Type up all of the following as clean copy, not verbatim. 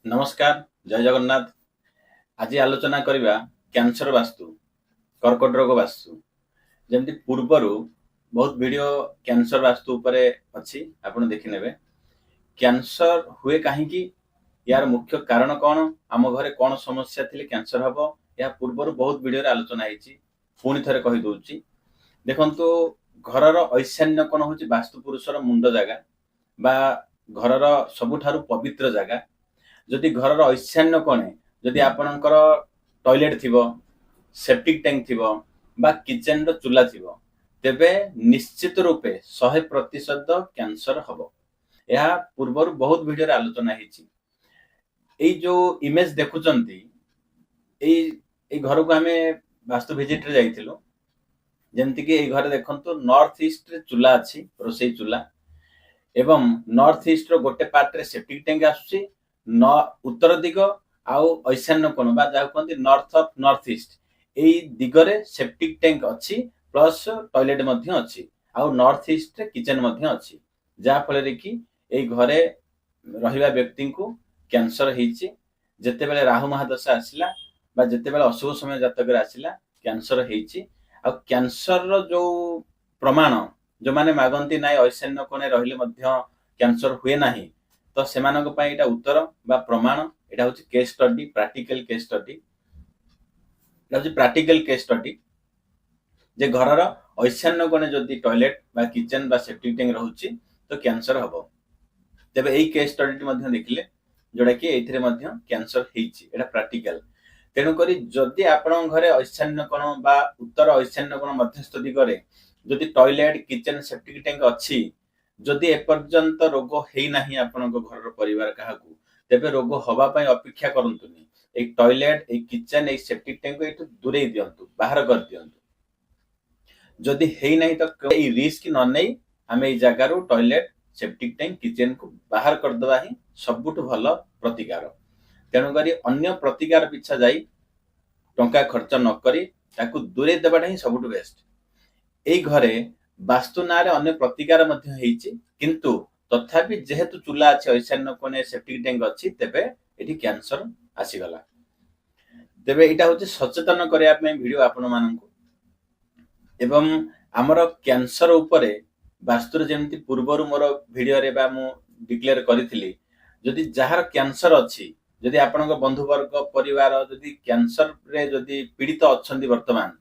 नमस्कार जय जगन्नाथ। आज आलोचना करवा कैंसर वास्तु कर्कट रोग वास्तु जमती पूर्वर बहुत वीडियो कैंसर वास्तु उपरे अच्छी आपण देखि नेबे। कैंसर हुए कहीं यार मुख्य कारण कौन आम घरे कौन समस्या थिले कैंसर हबो या पूर्वर बहुत वीडियो रे आलोचना हेची। पुणी थरे कहि दउची देखंतु घरर ऐशान्य कोण होची वास्तु पुरुषर मुंड जागा बा घरर सबुठारु पवित्र जागा। जदि घरर ऐशान्य कोणे जदि आपणकर टॉयलेट थिबो सेप्टिक टैंक थिबो बा किचन रो चूल्हा थिबो तेबे निश्चित रूपे 100% कैंसर हबो। यह पूर्वर बहुत वीडियो रे आलोचना हेची। एई जो इमेज देखुचंती एई घर को हमें वास्तु विजिट रे जाइथिलो। जेमति कि एई घर देखंतु नॉर्थ ईस्ट रे चूल्हा अछि रोसई चूल्हा एवं नॉर्थ ईस्ट रो गोटे पार्ट रे सेप्टिक टैंक आसुची न उत्तर दिग आउ ऐशान्य कोण बा जा कहंती नॉर्थ ऑफ नॉर्थ ईस्ट एई दिगरे सेप्टिक टैंक अछि प्लस टॉयलेट मध्ये अछि आउ नॉर्थ ईस्ट रे किचन मध्ये अछि जा फल रे कि एई घरे रहिबा व्यक्ति को कैंसर हेछि। जेते बेले राहु महादशा आसिला बा जेते बेले अशुभ समय जातक रे आसिला कैंसर हेछि। आ कैंसर रो जो प्रमाण जो माने मागंती नाय ऐशान्य कोणे रहिले मध्ये कैंसर हुए नाही तो सेमानक पई एटा उत्तर बा प्रमाण एटा होछि case study practical case study. एटा होछि प्रैक्टिकल केस स्टडी जे घरर ऐशान्य कोणे जदि टॉयलेट बा किचन बा सेप्टिक टैंक रहउछि तो कैंसर हबो। तबे एई केस स्टडी मध्ये देखिले जोडा कि एथिरे मध्ये कैंसर हेछि एटा प्रैक्टिकल। तेनु करी जदि आपन घरे ऐशान्य कोण बा उत्तर ऐशान्य कोण मध्यस्थ दिगरे जदि टॉयलेट किचन सेप्टिक टैंक अछि जदि एपर्यंत रोग हेई नाही आपन घर परिवार काहाकू तेबे रोग हवा पई अपेक्षा करंतुनी। एक टॉयलेट एक किचन एक सेप्टिक टैंक एठु दूरे दियंतु बाहर कर दियंतु। जदि हेई नाही तो ए रिस्क न नै हमें ए जगह रो टॉयलेट सेप्टिक टैंक किचन को बाहर कर दवा ही सबुठ भलो प्रतिकार। तेनु करी अन्य प्रतिकार पिछा जाई टंका खर्च न करी ताकू दूरे देबाटा ही सबुठ बेस्ट। एई घरे वास्तु नारे अन्य प्रतिकार मध्ये हेछि किंतु तथापि जेहेतु चूल्हा अछि ऐशान्य कोणे सेप्टिक टैंक अछि तेबे एठी कैंसर आसी गला। तेबे एटा होछि सचेतन करिया पे वीडियो आपन माननकु एवं हमर कैंसर उपरे वास्तु रे जेमति पूर्वरु मोर वीडियो रे बा मु डिक्लेयर करिथिली जदि जहार कैंसर अछि जदि आपनक बंधु वर्ग परिवार जदि कैंसर रे जदि पीड़ित अछंती वर्तमान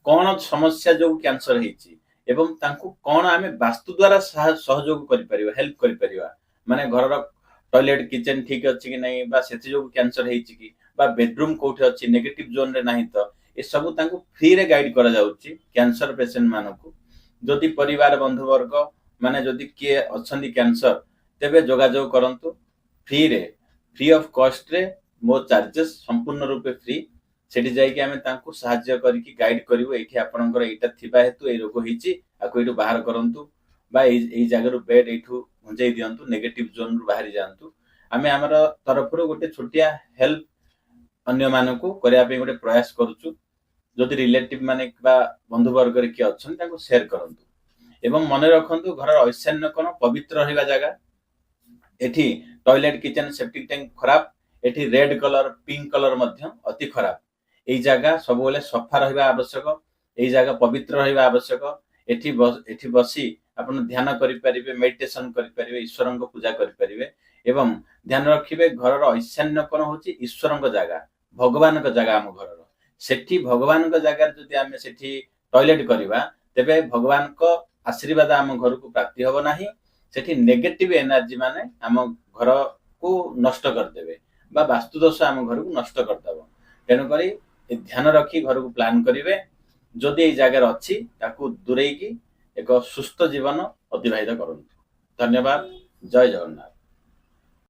कोन समस्या जो कैंसर हेछि एवं तांकु कोन आमे वास्तु द्वारा सहयोग करि परिबा हेल्प करि परिबा माने घर टॉयलेट किचन ठीक अछि कि नै बा सेति जो कैंसर हेछि कि बा बेडरूम कोठे अछि नेगेटिव जोन रे नाही तो ए सब तांकु फ्री रे गाइड करा जाउछि कैंसर पेशेंट मानको। जदि परिवार बंधु वर्ग माने जदि के अछंती कैंसर तेबे जोगाजोग करंतु फ्री ऑफ कॉस्ट रे मो चार्जेस संपूर्ण रूपे फ्री सेठी जाई कि हमें तांकु सहाय्य करी कि गाइड करिवो एठी आपनकर एटा थिबा हेतु ए रोग हेछि आको एठु बाहर करंतु बा एई जागा रो बेड एठु भंजई दियंतु नेगेटिव जोन रो बाहरी जांतु। हमें हमर तरफ रो गोटे छोटिया हेल्प अन्य मानको करिया पे गोटे प्रयास करूछु। जदि रिलेटिव माने बा बंधु वर्ग रे कि अछन ताको शेयर करंतु एवं मने रखंतु घर ऐशान्य कोन पवित्र रहिबा जागा। एठी टॉयलेट किचन सेप्टिक टैंक खराब एठी रेड कलर पिंक कलर मध्य अति खराब। एई जागा सब बेले सफा रहिबा आवश्यक एई जागा पवित्र रहिबा आवश्यक। एठी बसी अपन ध्यान करि परिबे मेडिटेशन करि परिबे ईश्वरन को पूजा करि परिबे एवं ध्यान रखिबे घरर ऐशान्य कोन होची ईश्वरन को जागा भगवान को जागा हम घरर सेठी भगवान को जागा जदि हमें सेठी टॉयलेट करिबा तेबे भगवान को आशीर्वाद हम घर को प्राप्ति होबो नाही। सेठी नेगेटिव एनर्जी माने हम घर को नष्ट कर देबे बा वास्तु दोष हम घर को नष्ट कर देबो। तेनु करी ध्यान रखी घर को प्लान करिवे जदि ए जागा अछि ताकू दूरेई की एक सुस्त जीवन अतिबाहित करंतु। धन्यवाद जय जगन्नाथ।